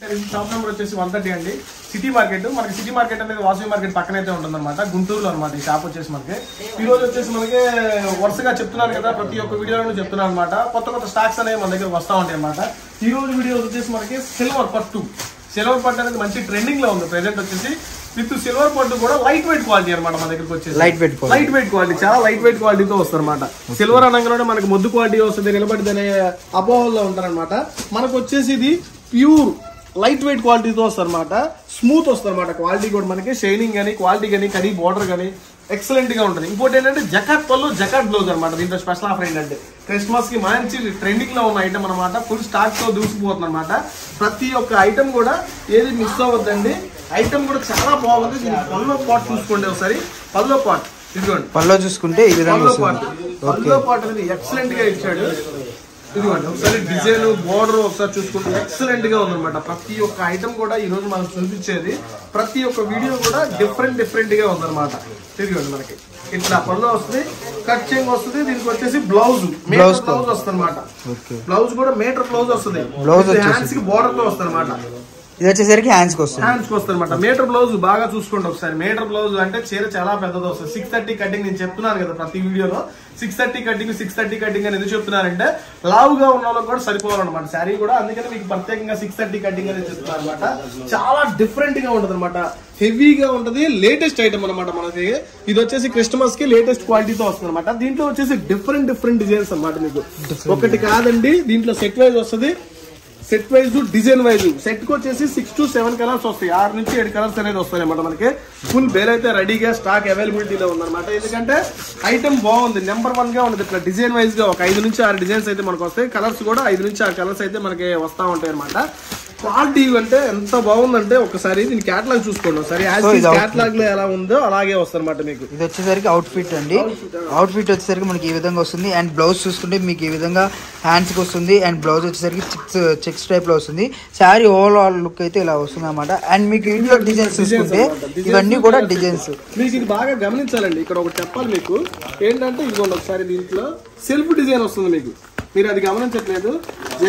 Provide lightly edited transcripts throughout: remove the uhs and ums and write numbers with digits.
Shop number వచ్చేసి 130 అండి. City market. మనకి సిటీ మార్కెట్ అనేది వాసవి మార్కెట్ పక్కన అయితే ఉంటుంది అనమాట, గుంటూరులో అనమాట ఈ షాప్ వచ్చేసి. మనకి ఈ రోజు వచ్చేసి మనకి వరుసగా చెప్తున్నాను కదా, ప్రతి ఒక్క వీడియోలో చెప్తున్నాను అనమాట. కొత్త కొత్త స్టాక్స్ అనేవి మన దగ్గర వస్తూ ఉంటాయి అనమాట. ఈ రోజు వీడియో వచ్చేసి మనకి సిల్వర్ పట్టు. సిల్వర్ పట్టు అనేది మంచి ట్రెండింగ్ లో ఉంది ప్రెసెంట్ వచ్చేసి. విత్ సిల్వర్ పట్టు కూడా లైట్ వెయిట్ క్వాలిటీ అనమాట మన దగ్గరకు వచ్చేసి. లైట్ వెయిట్ క్వాలిటీ, చాలా లైట్ వెయిట్ క్వాలిటీతో వస్తుంది అనమాట. సిల్వర్ అనగానే మనకి మొద్దు క్వాలిటీ వస్తుంది, నిలబడి అనే అపోహల్లో ఉంటారనమాట. మనకు వచ్చేసి ఇది ప్యూర్ లైట్ వెయిట్ క్వాలిటీతో వస్తుంది అనమాట. స్మూత్ వస్తుంది అనమాట. క్వాలిటీ కూడా మనకి షైనింగ్ కానీ క్వాలిటీ కానీ కడి బోర్డర్ కానీ ఎక్సలెంట్ గా ఉంటుంది. ఇంకోటి ఏంటంటే జకాట్ పళ్ళు జకాట్ బ్లౌజ్ అనమాట. దీంట్లో స్పెషల్ ఆఫర్ ఏంటంటే క్రిస్మస్ కి మంచి ట్రెండింగ్ లో ఉన్న ఐటమ్ అనమాట. ఫుల్ స్టాక్ తో దూసిపోతుంది అనమాట. ప్రతి ఒక్క ఐటమ్ కూడా ఏది మిస్ అవ్వద్దండి. ఐటమ్ కూడా చాలా బాగుంది. పల్లో పాట్ చూసుకోండి ఒకసారి. పల్లో పాట్ ఇదిగోండి, పల్లో చూసుకుంటే ఈ విధంగా పల్లో పాట్ అనేది ఎక్సలెంట్ గా ఇచ్చాడు. ఇదిగోండి ఒకసారి డిజైన్ బోర్డర్ ఒకసారి చూసుకుంటే ఎక్సలెంట్ గా ఉందన్నమాట. ప్రతి ఒక్క ఐటమ్ కూడా ఈ రోజు మనం చూపించేది, ప్రతి ఒక్క వీడియో కూడా డిఫరెంట్ గా ఉందన్నమాట. ఇదిగోండి మనకి ఇట్లా పళ్ళు వస్తుంది, కట్ చేంజ్ వస్తుంది. దీనికి వచ్చేసి బ్లౌజ్ బ్లౌజ్ వస్తుంది అనమాట. బ్లౌజ్ కూడా మీటర్ బ్లౌజ్ వస్తుంది. హ్యాండ్స్ కి బోర్డర్ తో వస్తుంది అనమాట. ఇది వచ్చేసరికి హ్యాండ్స్ కి వస్తుంది అనమాట. మీటర్ బ్లౌజ్ బాగా చూసుకోండి ఒకసారి. మీటర్ బ్లౌజ్ అంటే చీర చాలా పెద్దది వస్తుంది. 630 కటింగ్ నేను చెప్తున్నాను కదా ప్రతి వీడియోలో. 630 కటింగ్ అని ఎందుకు చెప్తున్నానంటే లావుగా ఉన్న వాళ్ళకి కూడా సరిపోవాలన్నమాట శారీ కూడా. అందుకని మీకు ప్రత్యేకంగా 630 కటింగ్ అనేది చెప్తున్నాను అనమాట. చాలా డిఫరెంట్ గా ఉంటది అనమాట. హెవీగా ఉంటది. లేటెస్ట్ ఐటమ్ అనమాట మనకి. ఇది వచ్చేసి క్రిస్మస్ కి లేటెస్ట్ క్వాలిటీతో వస్తుంది అనమాట. దీంట్లో వచ్చేసి డిఫరెంట్ డిజైన్స్ అనమాట. మీకు ఒకటి కాదండి, దీంట్లో సెట్ వైజ్ వస్తుంది. Set wise design wise set కి వచ్చేసి 6 to 7 కలర్స్ వస్తాయి. 6 నుంచి 7 కలర్స్ అనేది వస్తాయి అనమాట. మనకి ఫుల్ బేల్ అయితే రెడీగా స్టాక్ అవైలబిలిటీలో ఉందన్నమాట. ఎందుకంటే ఐటమ్ బాగుంది, నెంబర్ 1 గా ఉంది. ఇట్లా డిజైన్ వైజ్ గా ఒక 5 నుంచి 6 డిజైన్స్ అయితే మనకు వస్తాయి. కలర్స్ కూడా 5 నుంచి 6 కలర్స్ అయితే మనకి వస్తా ఉంటాయి అనమాట. క్వాలిటీ అంటే ఎంత బాగుందంటే ఒకసారి దీని క్యాటలాగ్ చూసుకోండి ఒకసారి. క్యాటలాగ్ లో ఎలా ఉందో అలాగే వస్తుంది అనమాట. మీకు ఇది వచ్చేసరికి అవుట్ ఫిట్ అండి. అవుట్ ఫిట్ వచ్చేసరికి మనకి ఈ విధంగా వస్తుంది. అండ్ బ్లౌజ్ చూసుకుంటే మీకు ఈ విధంగా హ్యాండ్స్ కి వస్తుంది. అండ్ బ్లౌజ్ వచ్చేసరికి చెక్స్ టైప్ లో వస్తుంది. శారీ ఓవరాల్ లుక్ అయితే ఇలా వస్తుంది అనమాట. అండ్ మీకు ఇంట్లో డిజైన్స్ చూసుకుంటే ఇవన్నీ కూడా డిజైన్స్ మీకు ఇది బాగా గమనించాలండి. ఇక్కడ ఒకటి చెప్పాలి మీకు ఏంటంటే, ఇదిగోండి ఒకసారి దీంట్లో సెల్ఫ్ డిజైన్ వస్తుంది. మీకు మీరు అది గమనించట్లేదు.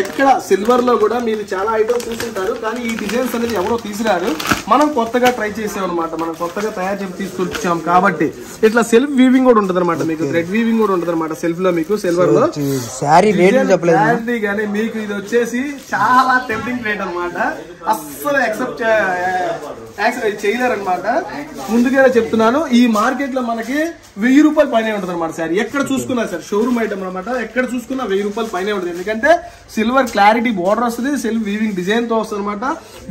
ఎక్కడ సిల్వర్ లో కూడా మీరు చాలా ఐటమ్స్ చూస్తుంటారు, కానీ ఈ డిజైన్స్ అనేది ఎవరో తీసిరారు. మనం కొత్తగా ట్రై చేసాం అనమాట. మనం కొత్తగా తయారు చేసి తీసుకొచ్చాం కాబట్టి ఇట్లా సెల్ఫ్ వీవింగ్ కూడా ఉంటుంది అనమాట. మీకు థ్రెడ్ వీవింగ్ కూడా ఉంటుంది అనమాట సెల్ఫ్ లో. మీకు సిల్వర్ లో శారీ కానీ మీకు ఇది వచ్చేసి చాలా టెంప్టింగ్ రేట్ అనమాట. అస్సలు యాక్సెప్ట్ చేయలేరు అనమాట. ముందుగానే చెప్తున్నాను, ఈ మార్కెట్ లో మనకి 1000 రూపాయలు పైన ఉంటుంది అనమాట శారీ. ఎక్కడ చూసుకున్నా సార్ షోరూమ్ ఐటమ్ అనమాట. ఎక్కడ చూసుకున్నా 1000 రూపాయలు పైన ఉంటుంది. ఎందుకంటే సిల్వర్ క్లారిటీ బోర్డర్ వస్తుంది, సెల్ఫ్ వీవింగ్ డిజైన్ తో వస్తుంది అనమాట.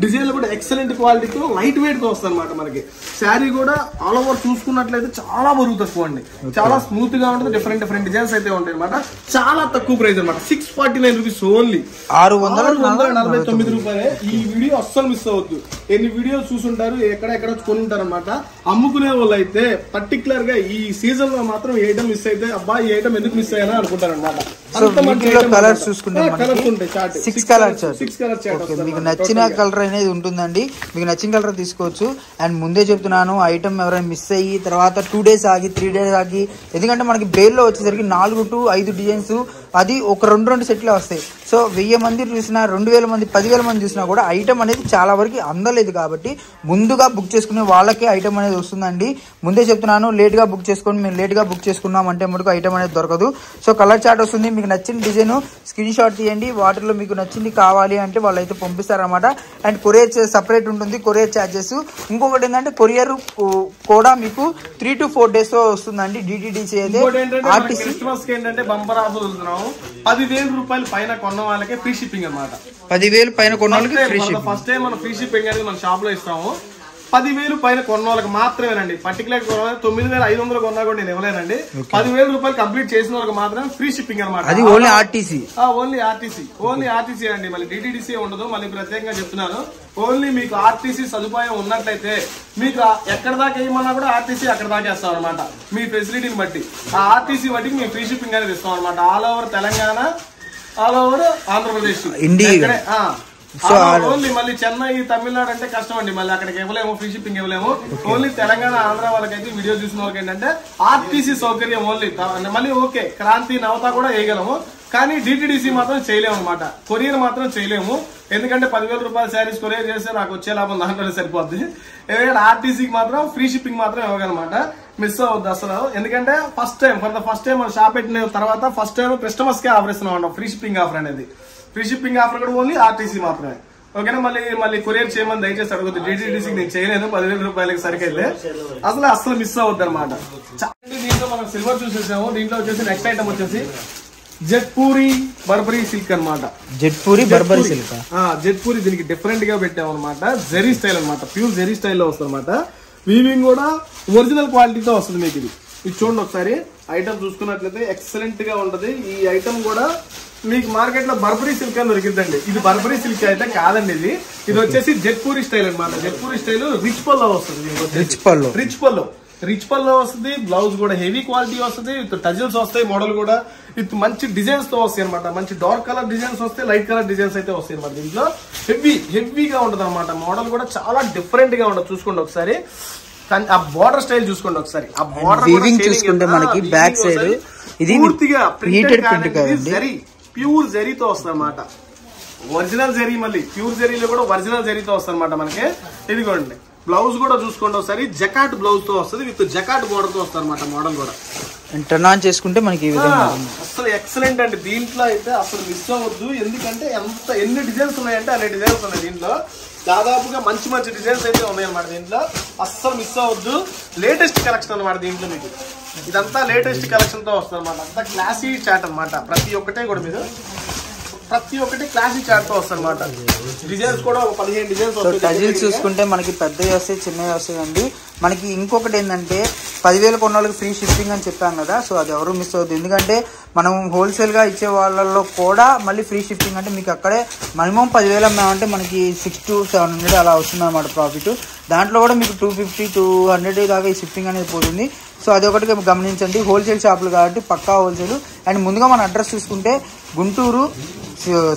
డిజైన్ కూడా ఎక్సలెంట్ క్వాలిటీతో లైట్ వెయిట్ తో వస్తుంది అనమాట. మనకి శారీ కూడా ఆల్ ఓవర్ చూసుకున్నట్లయితే చాలా బరువు తక్కువ అండి. చాలా స్మూత్ గా ఉంటుంది. డిఫరెంట్ డిజైన్స్ అయితే ఉంటాయి అనమాట. చాలా తక్కువ ప్రైస్ అనమాట. 649 రూపీస్ ఓన్లీ. 649 రూపాయలే. ఈ వీడియో అస్సలు మిస్ అవ్వద్దు. ఎన్ని వీడియోస్ చూసుంటారు, ఎక్కడెక్కడ కొని ఉంటారు అనమాట. అమ్ముకునే వాళ్ళు అయితే పర్టికులర్ గా ఈ సీజన్ లో మాత్రం ఏ ఐటమ్ మిస్ అయితే అబ్బా ఈ ఐటమ్ ఎందుకు మిస్ అయ్యానా అనుకుంటారు అనమాట. కలర్స్ చూసుకుంటే 6 కలర్స్. మీకు నచ్చిన కలర్ అనేది ఉంటుందండి. మీకు నచ్చిన కలర్ తీసుకోవచ్చు. అండ్ ముందే చెప్తున్నాను, ఐటమ్ ఎవరైనా మిస్ అయ్యి తర్వాత 2 days ఆగి 3 days ఆగి, ఎందుకంటే మనకి బేల్లో వచ్చేసరికి 4 to 5 డిజైన్స్, అది ఒక 2 సెట్లే వస్తాయి. సో 1000 మంది చూసినా, 2000 మంది, 10,000 మంది చూసినా కూడా ఐటమ్ అనేది చాలా వరకు అందలేదు. కాబట్టి ముందుగా బుక్ చేసుకునే వాళ్ళకే ఐటమ్ అనేది వస్తుందండి. ముందే చెప్తున్నాను, లేట్ గా బుక్ చేసుకొని మేము లేట్ గా బుక్ చేసుకున్నాం అంటే మనకు ఐటమ్ అనేది దొరకదు. సో కలర్ చార్ట్ వస్తుంది. మీకు నచ్చిన డిజైన్ స్క్రీన్ షాట్ తీయండి. వాటిలో మీకు నచ్చింది కావాలి అంటే వాళ్ళు అయితే పంపిస్తారనమాట. అండ్ కొరియర్ సపరేట్ ఉంటుంది, కొరియర్ ఛార్జెస్. ఇంకొకటి ఏంటంటే కొరియర్ కూడా మీకు 3 to 4 days వస్తుందండి. డిటిడిసి అయితే క్రిస్మస్ కి ఏంటంటే బంపర్ ఆఫర్ వస్తున్నాము. 10,000 రూపాయలు పైన కొన్న వాళ్ళకే ఫ్రీ షిప్పింగ్ అనమాట. 10,000 పైన కొన్న వాళ్ళకి ఫ్రీ షిప్పింగ్. ఫస్ట్ టైం మనం ఫ్రీ షిప్పింగ్ అనేది మన షాప్ లో ఇస్తాము. 10,000 పైన కొన్న వాళ్ళకి మాత్రమేనండి. పర్టికులర్ 9,500 కొన్నా కూడా నేను ఇవ్వలేనండి. 10,000 రూపాయలు కంప్లీట్ చేసిన వాళ్ళకి మాత్రమే ఫ్రీ షిప్పింగ్ అనమాట. అది ఓన్లీ ఆర్టీసీ. ఓన్లీ ఆర్టీసీ అండి. మళ్ళీ డిటిడిసి ఉండదు. మళ్ళీ ప్రత్యేకంగా చెప్తున్నాను, ఓన్లీ మీకు ఆర్టీసీ సదుపాయం ఉన్నట్లయితే మీకు ఎక్కడ దాకా వేయమన్నా కూడా ఆర్టీసీ అక్కడ దాకా వేస్తాం అనమాట. మీ ఫెసిలిటీని బట్టి ఆ ఆర్టీసీ బట్టి మేము ఫ్రీ షిప్పింగ్ అనేది ఇస్తాం అనమాట. All over Telangana, all over Andhra Pradesh, India. Only మళ్ళీ చెన్నై, తమిళనాడు అంటే కష్టం అండి. మళ్ళీ అక్కడికి ఇవ్వలేము, ఫ్రీ షిప్పింగ్ ఇవ్వలేము. ఓన్లీ తెలంగాణ, ఆంధ్ర వాళ్ళకైతే వీడియో చూసిన వాళ్ళకి ఏంటంటే ఆర్టీసీ సౌకర్యం ఓన్లీ. మళ్ళీ ఓకే క్రాంతి, నవత కూడా వేయగలము. కానీ డిటిడిసి మాత్రం చేయలేము అనమాట, కొరియర్ మాత్రం చేయలేము. ఎందుకంటే 10,000 రూపాయల శారీస్ కొరియర్ చేస్తే నాకు వచ్చే లాభం దాంట్లోనే సరిపోద్ది. ఎందుకంటే ఆర్టీసీకి మాత్రం ఫ్రీ షిప్పింగ్ మాత్రం ఇవ్వగలమాట, మిస్ అవ్వద్దు అసలు. ఎందుకంటే ఫస్ట్ టైం మన షాప్ పెట్టిన తర్వాత ఫస్ట్ టైం కస్టమర్స్ కే ఆఫర్ ఇస్తున్నాం ఫ్రీ షిప్పింగ్ ఆఫర్ అనేది. ఫ్రీ షిప్పింగ్ ఆఫర్ కూడా ఓన్లీ ఆర్టీసీ మాత్రమే. ఓకేనా, మళ్ళీ కొరియర్ చేయమని దయచేసి అడుగుతుంది. డిటిడిసికి నేను చేయలేదు 10,000 రూపాయలకి సరికెళ్ళి, అసలు మిస్ అవ్వద్దు అనమాట. దీంట్లో మనం సిల్వర్ చూసేసాము. దీంట్లో వచ్చేసి నెక్స్ట్ ఐటమ్ వచ్చేసి జెట్పూరి బర్బరీ సిల్క్ అనమాట. జెట్పూరి బర్బరీ సిల్క్, జెట్పూరి దీనికి డిఫరెంట్ గా పెట్టాము అనమాట. జెరీ స్టైల్ అనమాట, ప్యూర్ జెరీ స్టైల్లో వస్తుంది అనమాట. వీవింగ్ కూడా ఒరిజినల్ క్వాలిటీతో వస్తుంది మీకు. ఇది చూడండి ఒకసారి, ఐటమ్ చూసుకున్నట్లయితే ఎక్సలెంట్ గా ఉంటది. ఈ ఐటమ్ కూడా మీకు మార్కెట్ లో బర్బరీ సిల్క్ అని దొరికిందండి. ఇది బర్బరీ సిల్క్ అయితే కాదండి, ఇది వచ్చేసి జెట్పూరి స్టైల్ అనమాట. జెట్పూరి స్టైల్ రిచ్ పల్లో వస్తుంది, రిచ్ పల్లో వస్తుంది. బ్లౌజ్ కూడా హెవీ క్వాలిటీ వస్తుంది, విత్ టజిల్స్ వస్తాయి. మోడల్ కూడా విత్ మంచి డిజైన్స్ తో వస్తాయి అనమాట. మంచి డార్క్ కలర్ డిజైన్స్ వస్తాయి, లైట్ కలర్ డిజైన్స్ అయితే వస్తాయి అనమాట. దీంట్లో హెవీగా ఉంటది అనమాట. మోడల్ కూడా చాలా డిఫరెంట్ గా ఉండదు. చూసుకోండి ఒకసారి, ఆ బార్డర్ స్టైల్ చూసుకోండి ఒకసారి. ఆ బార్డర్ చూసుకుంటే మనకి బ్యాక్ సైడ్ ఇది పూర్తిగా ప్యూర్ జరీతో వస్తుంది అనమాట. ఒరిజినల్ జరీ, మళ్ళీ ప్యూర్ జరీలో కూడా ఒరిజినల్ జరీతో వస్తుంది అనమాట మనకి. ఇదిగోండి బ్లౌజ్ కూడా చూసుకోండి ఒకసారి, జకాట్ బ్లౌజ్ తో వస్తుంది, విత్ జకాట్ బోర్డర్ తో వస్తుంది అనమాట. మోడల్ కూడా టర్న్ ఆన్ చేసుకుంటే మనకి అసలు ఎక్సలెంట్ అండి. దీంట్లో అయితే అసలు మిస్ అవ్వద్దు. ఎందుకంటే ఎన్ని డిజైన్స్ ఉన్నాయంటే అన్ని డిజైన్స్ ఉన్నాయి దీంట్లో. దాదాపుగా మంచి డిజైన్స్ అయితే ఉన్నాయి అనమాట దీంట్లో. అస్సలు మిస్ అవ్వద్దు. లేటెస్ట్ కలెక్షన్ అనమాట దీంట్లో మీకు. ఇదంతా లేటెస్ట్ కలెక్షన్ తో వస్తుంది అనమాట. అంతా క్లాసీ చాట్ అనమాట. ప్రతి ఒక్కటి క్లాసీ చాట్ తో వస్తుంది అనమాట. డిజైన్స్ కూడా 15 డిజైన్స్ వస్తాయి. టజిల్స్ చూసుకుంటే మనకి పెద్దవి వస్తాయి, చిన్నవి వస్తాయండి. మనకి ఇంకొకటి ఏంటంటే 10,000 కొన్న వాళ్ళకి ఫ్రీ షిప్పింగ్ అని చెప్పాం కదా, సో అది ఎవరు మిస్ అవుతుంది. ఎందుకంటే మనం హోల్సేల్ గా ఇచ్చే వాళ్ళలో కూడా మళ్ళీ ఫ్రీ షిప్పింగ్ అంటే మీకు అక్కడే మినిమం 10,000 అమ్మామంటే మనకి 600 to 700 అలా వస్తుంది అనమాట ప్రాఫిట్. దాంట్లో కూడా మీకు 250 to 200 దాకా ఈ షిప్పింగ్ అనేది పోతుంది. సో అదొకటి గమనించండి. హోల్సేల్ షాపులు కాబట్టి పక్కా హోల్సేల్. అండ్ ముందుగా మన అడ్రస్ చూసుకుంటే గుంటూరు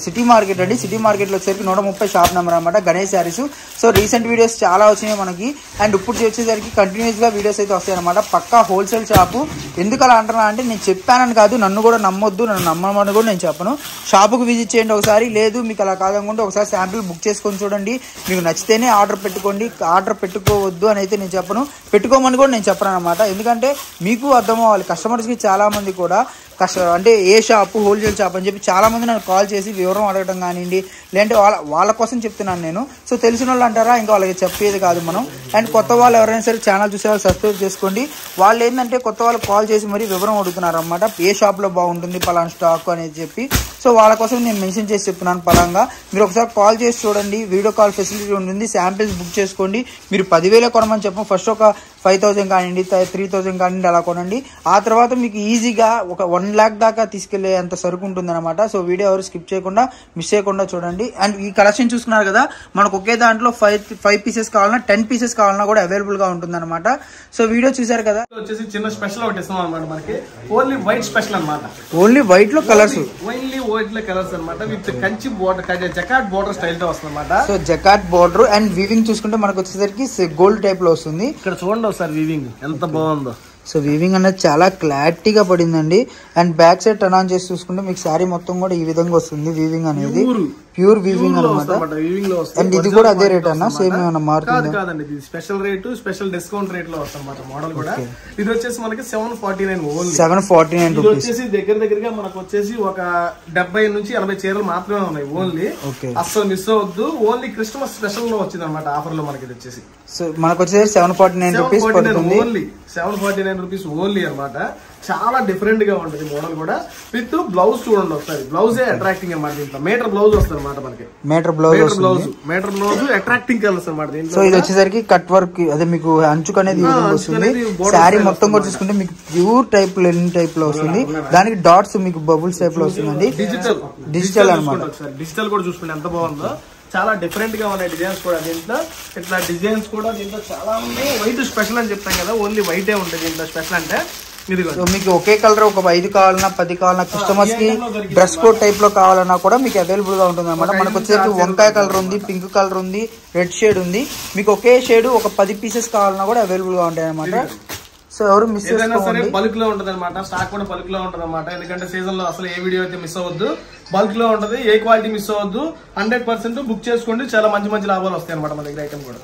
సిటీ మార్కెట్ అండి. సిటీ మార్కెట్లో వచ్చేసరికి 130 షాప్ నెంబర్ అనమాట, Ganesh saris. So recent videos చాలా వచ్చినాయి మనకి. అండ్ ఇప్పుడు వచ్చేసరికి కంటిన్యూస్ గా వీడియోస్ అయితే వస్తాయి అనమాట. పక్కా హోల్సేల్ షాపు. ఎందుకు అలా అంటున్నా అంటే నేను చెప్పానని కాదు, నన్ను కూడా నమ్మొద్దు, నన్ను నమ్మమని కూడా నేను చెప్పను. షాపుకు విజిట్ చేయండి ఒకసారి. లేదు మీకు అలా కాదనుకుంటే ఒకసారి శాంపిల్ బుక్ చేసుకొని చూడండి. మీకు నచ్చితేనే ఆర్డర్ పెట్టుకోండి, ఆర్డర్ పెట్టుకోవద్దు అని అయితే నేను చెప్పను, పెట్టుకోమని కూడా నేను చెప్పను అనమాట. ఎందుకంటే మీకు అర్థం అవ్వాలి. కస్టమర్స్కి చాలా మంది కూడా అంటే ఏ షాపు హోల్సేల్ షాప్ అని చెప్పి చాలా మంది నన్ను కాల్ చేసి వివరం అడగడం కానివ్వండి, లేదంటే వాళ్ళ కోసం చెప్తున్నాను నేను. సో తెలిసిన వాళ్ళు అంటారా, ఇంకా వాళ్ళకి చెప్పేది కాదు మనం. అండ్ కొత్త వాళ్ళు ఎవరైనా సరే ఛానల్ చూసే వాళ్ళు సబ్స్క్రైబ్ చేసుకోండి. వాళ్ళు ఏంటంటే కొత్త వాళ్ళు కాల్ చేసి మరీ వివరం అడుగుతున్నారు అనమాట, ఏ షాప్లో బాగుంటుంది పలానా స్టాక్ అనేది చెప్పి. సో వాళ్ళ కోసం నేను మెన్షన్ చేసి చెప్తున్నాను పలంగా. మీరు ఒకసారి కాల్ చేసి చూడండి, వీడియో కాల్ ఫెసిలిటీ ఉంటుంది. శాంపిల్స్ బుక్ చేసుకోండి. మీరు 10,000 కొనమని చెప్పం, ఫస్ట్ ఒక 5,000 కానివ్వండి, 3,000 కానివ్వండి అలా కొనండి. ఆ తర్వాత మీకు ఈజీగా ఒక 1 lakh దాకా తీసుకెళ్లే అంత సరుకు ఉంటుంది అనమాట. సో వీడియో ఎవరు స్కిప్ చేయకుండా మిస్ చేయకుండా చూడండి. అండ్ ఈ కలెక్షన్ చూసుకున్నారు కదా, మనకు ఒకే దాంట్లో 5 పీసెస్ కావాలన్నా 10 పీసెస్ కావాలన్నా కూడా అవైలబుల్ గా ఉంటుంది అనమాట. సో వీడియో చూసారు కదా, వచ్చేసి చిన్న స్పెషల్ ఒకటి ఇస్తున్నాం అనమాట మనకి. ఓన్లీ వైట్ స్పెషల్ అనమాట. ఓన్లీ వైట్ లో కలర్స్, ఓన్లీ వైట్ లో కలర్స్ అనమాట. With Kanchi border, jacquard border style తో వస్తుంది అనమాట. So jacquard border and weaving చూసుకుంటే మనకు వచ్చేసరికి గోల్డ్ టైప్ లో వస్తుంది. ఇక్కడ చూడండి ఒకసారి వీవింగ్ ఎంత బాగుందో. సో వీవింగ్ అనేది చాలా క్లారిటీగా పడిందండి. And back side turn on చేసి చూసుకుంటే మీకు శారీ మొత్తం కూడా ఈ విధంగా వస్తుంది. వీవింగ్ అనేది ప్యూర్ వీవింగ్ అనమాట. అండ్ ఇది కూడా అదే రేట్ అన్న, సేమ్ ఏమన్నా మారుతుంది? కాదండి, ఇది special rate, special discount rate లో వస్తుంది అనమాట. మోడల్ కూడా ఇది వచ్చేసి మనకి 749 ఓన్లీ. 749 రూపీస్. వచ్చేసి దగ్గరగా మనకు వచ్చేసి ఒక 70 నుంచి 80 చీరలు మాత్రమే ఉన్నాయి ఓన్లీ. అస్సలు మిస్ అవద్దు. ఓన్లీ క్రిస్మస్ స్పెషల్ లో వచ్చింది అనమాట ఆఫర్ లో మనకి. ఇది వచ్చేసి సో మనకు వచ్చేసి 749 రూపీస్ పడుతుంది. ఓన్లీ 749 రూపీస్ ఓన్లీ అనమాట. చాలా డిఫరెంట్ గా ఉంటుంది మోడల్ కూడా. విత్ బ్లౌజ్ చూడండి ఒకసారి, బ్లౌజే అట్రాక్టింగ్ అనమాట. దీంట్లో మీటర్ బ్లౌజ్ వస్తుంది అనమాట మనకి. మీటర్ బ్లౌజ్ అట్రాక్టింగ్ కలర్స్ అనమాట దీంట్లో. సో ఇది వచ్చేసరికి కట్ వర్క్, అదే మీకు అంచుకు అనేది వస్తుంది. శారీ మొత్తం కూడా చూసుకుంటే మీకు ప్యూర్ టైప్ లెనిన్ టైప్ లో వస్తుంది. దానికి డాట్స్ మీకు బబుల్స్ టైప్ లో వస్తుంది. డిజిటల్ అనమాట. డిజిటల్ కూడా చూసుకుంటే ఎంత బాగుందో. చాలా డిఫరెంట్ గా ఉన్నాయి డిజైన్స్ కూడా దీంట్లో. ఇట్లా డిజైన్స్ కూడా దీంట్లో చాలా ఉన్నాయి. వైట్ స్పెషల్ అని చెప్తాం కదా, ఓన్లీ వైటే ఉంటుంది దీంట్లో స్పెషల్ అంటే. సో మీకు ఒకే కలర్ ఒక 5 కావాలన్నా 10 కావాలన్నా, కస్టమర్స్ కి డ్రెస్ కోడ్ టైప్ లో కావాలన్నా కూడా మీకు అవైలబుల్ గా ఉంటుంది అనమాట. మనకు వచ్చేసరికి వంకాయ కలర్ ఉంది, పింక్ కలర్ ఉంది, రెడ్ షేడ్ ఉంది. మీకు ఒకే షేడ్ ఒక 10 పీసెస్ కావాలన్నా కూడా అవైలబుల్ గా ఉంటాయి అనమాట. సో ఎవరు మిస్ ఏదైనా సరే బల్క్ లో ఉంటది అనమాట, స్టాక్ కూడా బల్క్ లో ఉంటది అనమాట. ఎందుకంటే సీజన్ లో అసలు ఏ వీడియో అయితే మిస్ అవ్వద్దు, బల్క్ లో ఉంటది, ఏ క్వాలిటీ మిస్ అవ్వద్దు. 100% బుక్ చేసుకోండి, చాలా మంచి మంచి లాభాలు వస్తాయి అనమాట మన దగ్గర ఐటమ్ కూడా.